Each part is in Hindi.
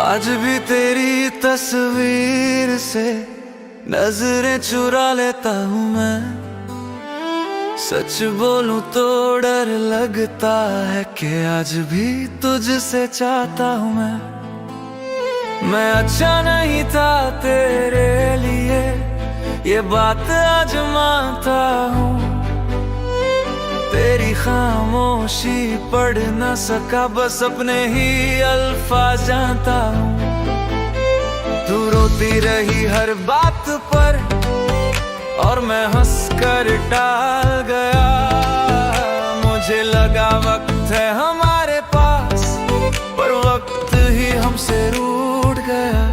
आज भी तेरी तस्वीर से नजरें चुरा लेता हूँ मैं। सच बोलूं तो डर लगता है कि आज भी तुझसे चाहता हूँ मैं अच्छा नहीं था तेरे लिए, ये बात आज मानता हूँ। तेरी खामोशी पढ़ न सका, बस अपने ही अल्फाज जानता हूँ। तू रोती रही हर बात पर और मैं हंसकर टाल गया। मुझे लगा वक्त है हमारे पास, पर वक्त ही हमसे रूठ गया।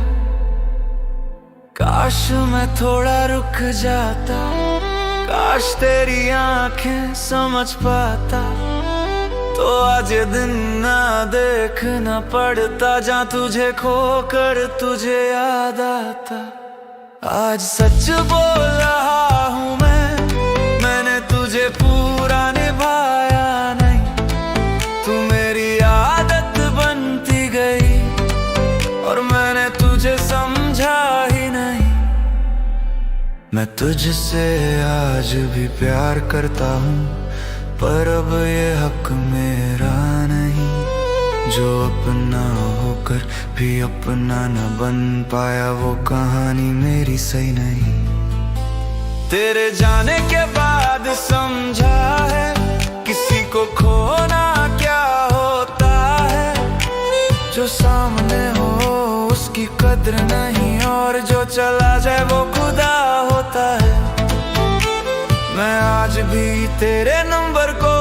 काश मैं थोड़ा रुक जाता, काश तेरी आंखें समझ पाता, तो आज ये दिन ना देखना पड़ता। जहाँ तुझे खोकर तुझे याद आता। आज सच बोल रहा हूँ मैंने तुझे पूरा निभाया नहीं। तू मेरी आदत बनती गई और मैंने तुझे समझा ही नहीं। मैं तुझसे आज भी प्यार करता हूँ, पर अब ये हक मेरा नहीं। जो अपना होकर भी अपना न बन पाया, वो कहानी मेरी सही नहीं। तेरे जाने के बाद समझा है किसी को खोना क्या होता है। जो सामने हो उसकी कद्र नहीं, और जो चला जाए वो खुदा होता है। मैं आज भी तेरे नंबर को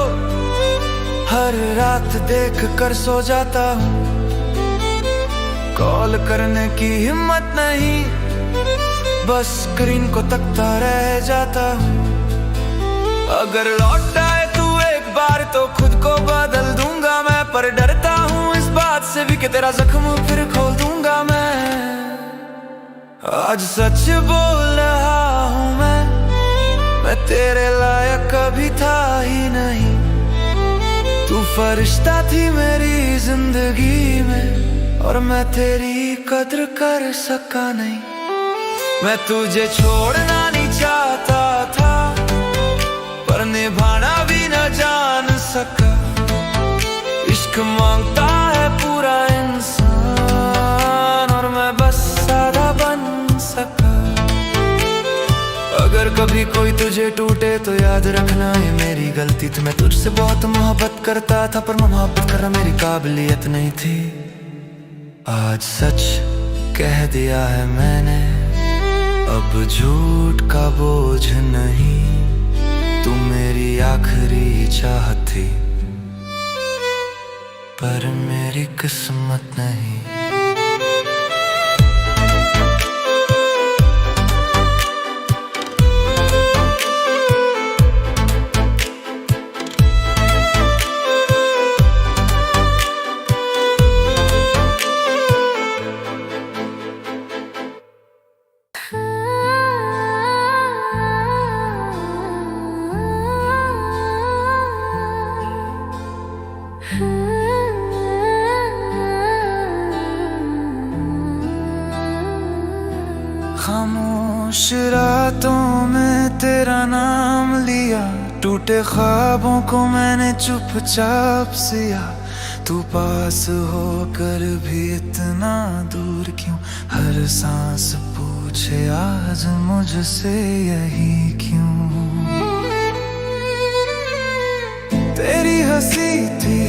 हर रात देख कर सो जाता हूँ। कॉल करने की हिम्मत नहीं, बस स्क्रीन को तकता रह जाता हूँ। अगर लौट आए तू एक बार तो खुद को बदल दूंगा मैं, पर डरता हूँ इस बात से भी कि तेरा जख्म फिर खोल दूंगा मैं। आज सच बोल रहा हूँ मैं तेरे लायक कभी था ही नहीं। तू फरिश्ता थी मेरी जिंदगी में, और मैं तेरी कद्र कर सका नहीं। मैं तुझे छोड़ना नहीं चाहता था, पर निभाना भी न जान सका। इश्क मांगता है पूरा इंसान, और मैं बस सादा बन सका। अगर कभी कोई तुझे टूटे तो याद रखना ये मेरी गलती थी। मैं तुझसे बहुत मोहब्बत करता था, पर मोहब्बत करना मेरी काबिलियत नहीं थी। आज सच कह दिया है मैंने, अब झूठ का बोझ नहीं। तू मेरी आखिरी चाहत थी, पर मेरी किस्मत नहीं। खामोश रातों में तेरा नाम लिया, टूटे ख्वाबों को मैंने चुपचाप सिया। तू पास होकर भी इतना दूर क्यों, हर सांस पूछे आज मुझसे यही क्यों। तेरी हंसी थी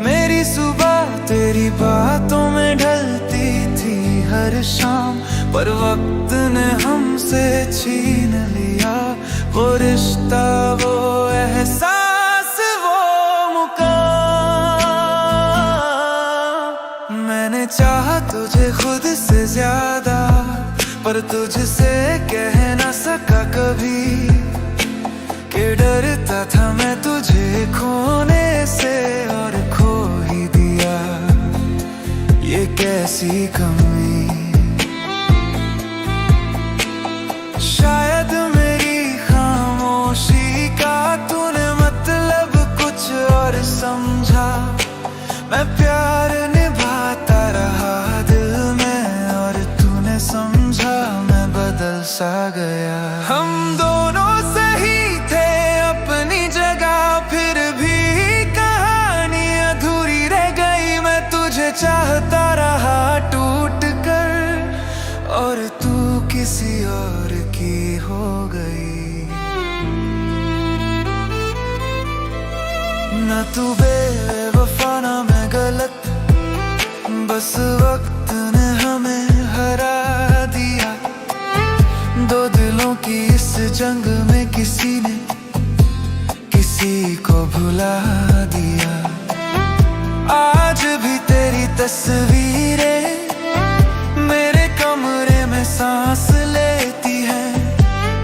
मेरी सुबह, तेरी बातों में ढलती थी हर शाम, पर वक्त ने हमसे छीन लिया वो रिश्ता, वो एहसास, वो मुकाम। मैंने चाहा तुझे खुद से ज्यादा, पर तुझसे कह न सका कभी कि डरता था मैं तुझे खोने से, और खो ही दिया। ये कैसी कमी, शायद मेरी खामोशी का तूने मतलब कुछ और समझा। मैं प्यार निभाता रहा दिल चाहता रहा टूट कर, और तू किसी और की हो गई। ना तू बेवफा ना मैं गलत, बस वक्त ने हमें हरा दिया। दो दिलों की इस जंग में किसी ने किसी को भुला दिया। आज भी तेरी तस्वीरें मेरे कमरे में सांस लेती हैं।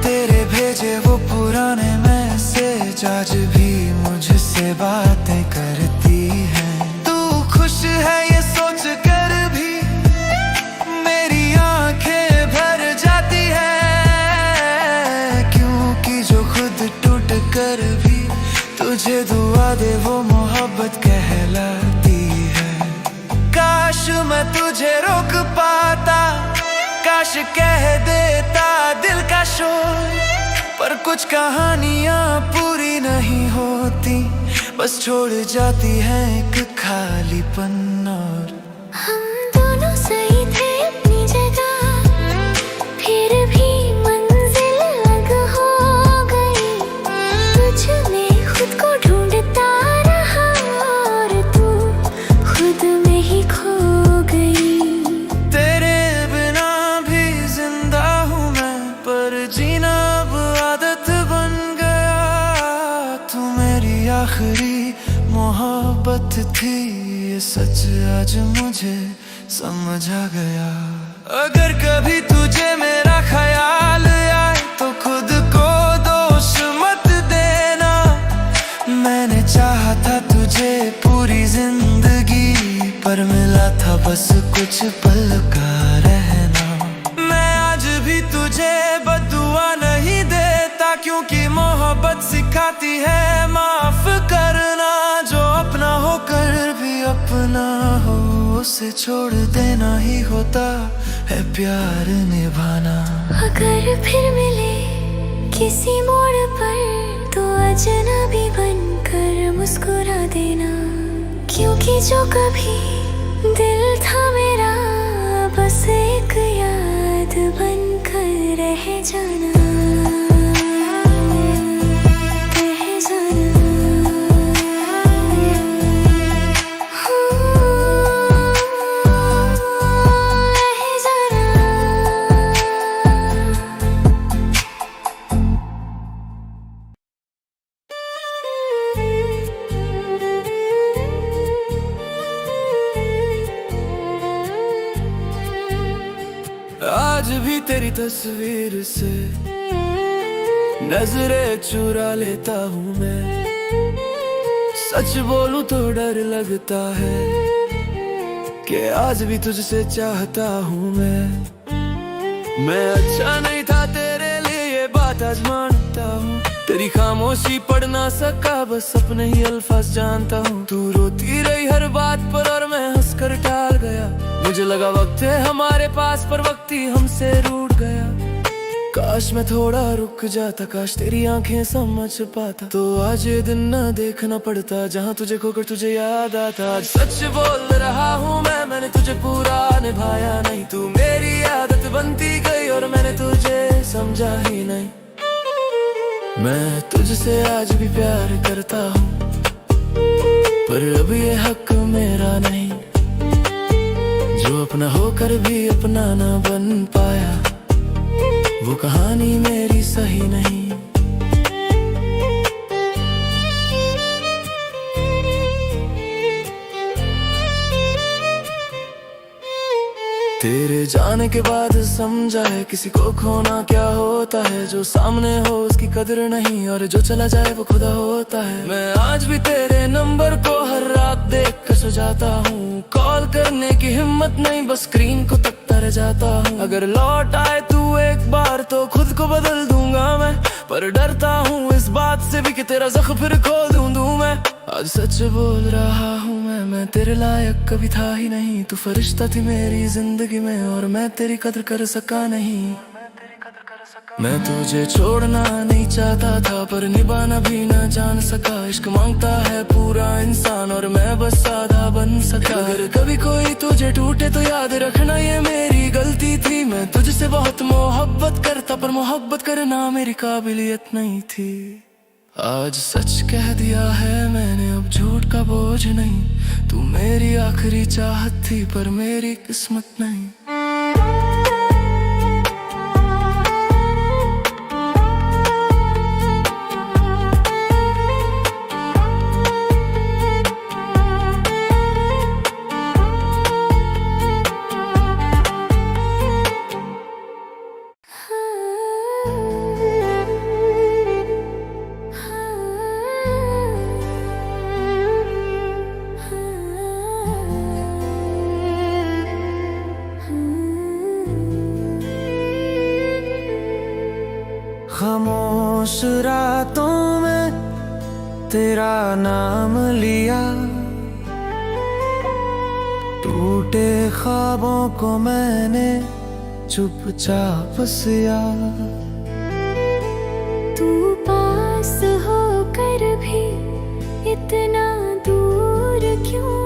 तेरे भेजे वो पुराने मैसेज आज भी मुझसे बातें करती हैं। तू खुश है ये सोच कर भी मेरी आंखें भर जाती हैं, क्योंकि जो खुद टूट कर भी तुझे दुआ दे वो मोहब्बत कहलाती है। काश मैं तुझे रोक पाता, काश कह देता दिल का शोर, पर कुछ कहानियां पूरी नहीं होती, बस छोड़ जाती है एक खालीपन। और हम दोनों सही थे अपनी जगह, फिर भी मंजिल अलग हो गई। तुझ में खुद को ढूंढता रहा और तू खुद में ही खो गई। तेरे बिना भी जिंदा हूँ मैं, पर जीना अब आदत बन गया। तू मेरी आखिरी मोहब्बत थी, ये सच आज मुझे समझ आ गया। अगर कभी तुझे मेरा ख्याल आए तो खुद को दोष मत देना। मैंने चाहा था तुझे पूरी जिंदगी, पर मिला था बस कुछ पल का रहना। मैं आज भी तुझे बद्दुआ नहीं देता, क्योंकि मोहब्बत सिखाती है माफ करना। जो अपना होकर भी अपना हो, उसे छोड़ देना ही होता है प्यार निभाना। अगर फिर मिले किसी मोड़ पर तो अजनबी बनकर मुस्कुरा देना, क्योंकि जो कभी दिल था मेरा बस एक याद बनकर रह जाना। आज भी तेरी तस्वीर से नजरें चुरा लेता हूँ मैं। सच बोलूं तो डर लगता है कि आज भी तुझसे चाहता हूँ मैं अच्छा नहीं था तेरे लिए, ये बात आज मानता हूँ। तेरी खामोशी पढ़ ना सका, बस अपने ही अल्फाज जानता हूँ। तू रोती रही हर बात पर और मैं हंसकर टाल गया। मुझे लगा वक्त है हमारे पास, पर वक्त ही हमसे रूठ गया। काश मैं थोड़ा रुक जाता, काश तेरी आंखें समझ पाता, तो आज ये दिन ना देखना पड़ता जहाँ तुझे खोकर तुझे याद आता। आज सच बोल रहा हूँ मैंने तुझे पूरा निभाया नहीं। तू मेरी आदत बनती गई और मैंने तुझे समझा ही नहीं। मैं तुझसे आज भी प्यार करता हूँ, पर अब ये हक मेरा नहीं। जो अपना होकर भी अपना ना बन पाया, वो कहानी मेरी सही नहीं। तेरे जाने के बाद समझा है किसी को खोना क्या होता है। जो सामने हो उसकी कदर नहीं, और जो चला जाए वो खुदा होता है। मैं आज भी तेरे नंबर को हर रात देख कर सो जाता हूँ। कॉल करने की हिम्मत नहीं, बस स्क्रीन को तकता रह जाता हूँ। अगर लौट आए तू एक बार तो खुद को बदल दूंगा मैं, पर डरता हूँ इस बात से भी कि तेरा ज़ख्म फिर खोल दूं मैं। आज सच बोल रहा हूँ मैं तेरे लायक कभी था ही नहीं। तू फरिश्ता थी मेरी जिंदगी में और मैं तेरी कदर कर सका नहीं। मैं तुझे छोड़ना नहीं चाहता था, पर निभाना भी न जान सका। इश्क मांगता है पूरा इंसान और मैं बस आधा बन सका। अगर कभी कोई तुझे टूटे तो याद रखना ये मेरी गलती थी। मैं तुझसे बहुत मोहब्बत करता, पर मोहब्बत करना मेरी काबिलियत नहीं थी। आज सच कह दिया है मैंने, अब झूठ का बोझ नहीं। तू मेरी आखिरी चाहत थी, पर मेरी किस्मत नहीं। खामोश रातों में तेरा नाम लिया, टूटे ख्वाबों को मैंने चुपचाप सिया। तू पास होकर भी इतना दूर क्यों?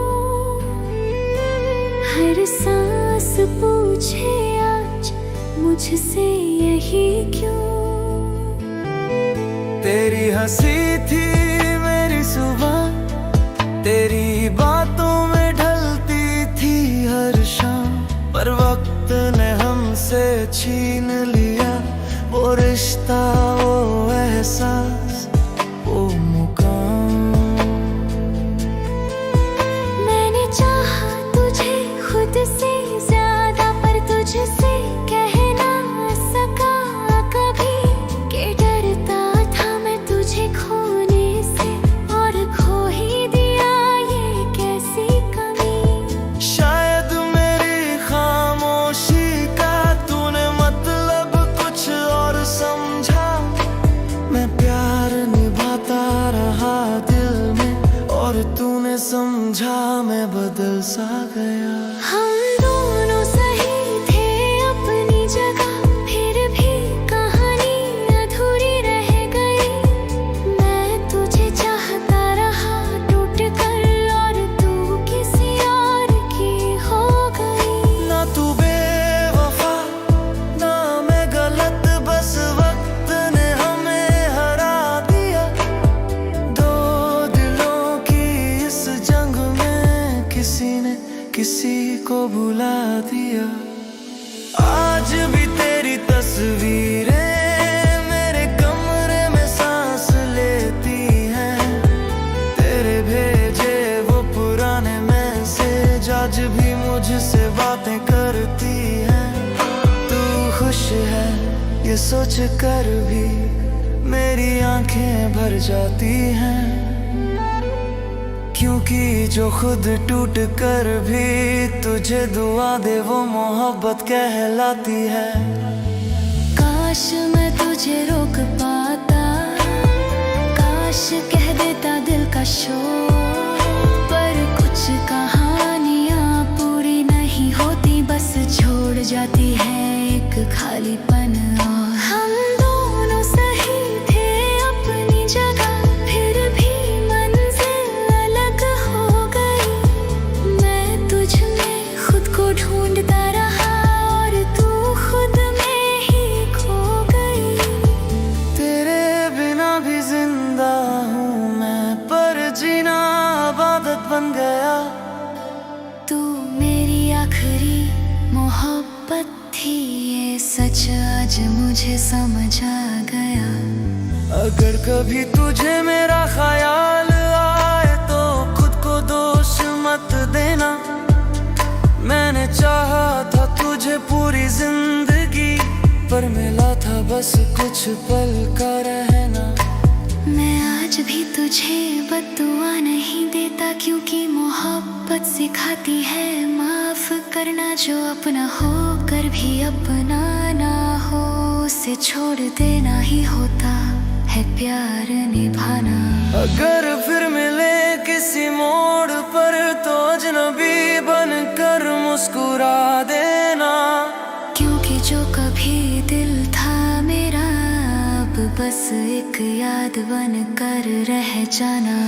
हर सांस पूछे आज मुझसे यही क्यों? तेरी हंसी थी मेरी सुबह, तेरी बातों में ढलती थी हर शाम। पर वक्त ने हमसे छीन लिया वो रिश्ता, वो एहसास, वो मुकाम। मैंने चाहा तुझे खुद से ज्यादा, पर तुझसे कह ना सका कभी कि डरता था मैं तुझे खोने से, और खो ही दिया ये कैसी कमी। शायद मेरी खामोशी का तूने मतलब कुछ और समझा। मैं प्यार निभाता रहा दिल में, और तूने समझा मैं बदल सा गया। हम दोनों सही थे अपनी जगह, फिर भी कहानी अधूरी रह गई। मैं तुझे चाहता रहा टूट कर, और तू किसी और की हो गई। ना तू बेवफा ना मैं गलत, बस वक्त ने हमें हरा दिया। दो दिलों की इस जंग में किसी ने किसी को भुला दिया। आज भी तेरी तस्वीरें मेरे कमरे में सांस लेती हैं। तेरे भेजे वो पुराने मैसेज आज भी मुझसे बातें करती हैं। तू खुश है ये सोच कर भी मेरी आंखें भर जाती हैं, क्योंकि जो खुद टूट कर भी तुझे दुआ दे वो मोहब्बत कहलाती है। काश मैं तुझे रोक पाता, काश कह देता दिल का शोर, पर कुछ कहानियां पूरी नहीं होती, बस छोड़ जाती है एक खालीपन। और हम दोनों सही थे अपनी जगह, फिर भी मंजिल अलग हो गई। मैं तुझ में खुद को ढूंढता रहा, और तू खुद में ही खो गई। तेरे बिना भी जिंदा हूँ मैं, पर जीना इबादत बन गया। तू मेरी आखिरी मोहब्बत थी, ये सच आज मुझे समझ आ गया। अगर कभी तुझे मेरा ख्याल आए तो खुद को दोष मत देना। मैंने चाहा था तुझे पूरी जिंदगी, पर मिला था बस कुछ पल का रहना। मैं आज भी तुझे बद्दुआ नहीं देता, क्योंकि मोहब्बत सिखाती है माफ करना। जो अपना हो कर भी अपना ना हो, उसे छोड़ देना ही होता है प्यार निभाना। अगर फिर मिले किसी मोड़ पर तो अजनबी बनकर मुस्कुरा देना, क्योंकि जो कभी दिल था मेरा एक याद बन कर रह जाना।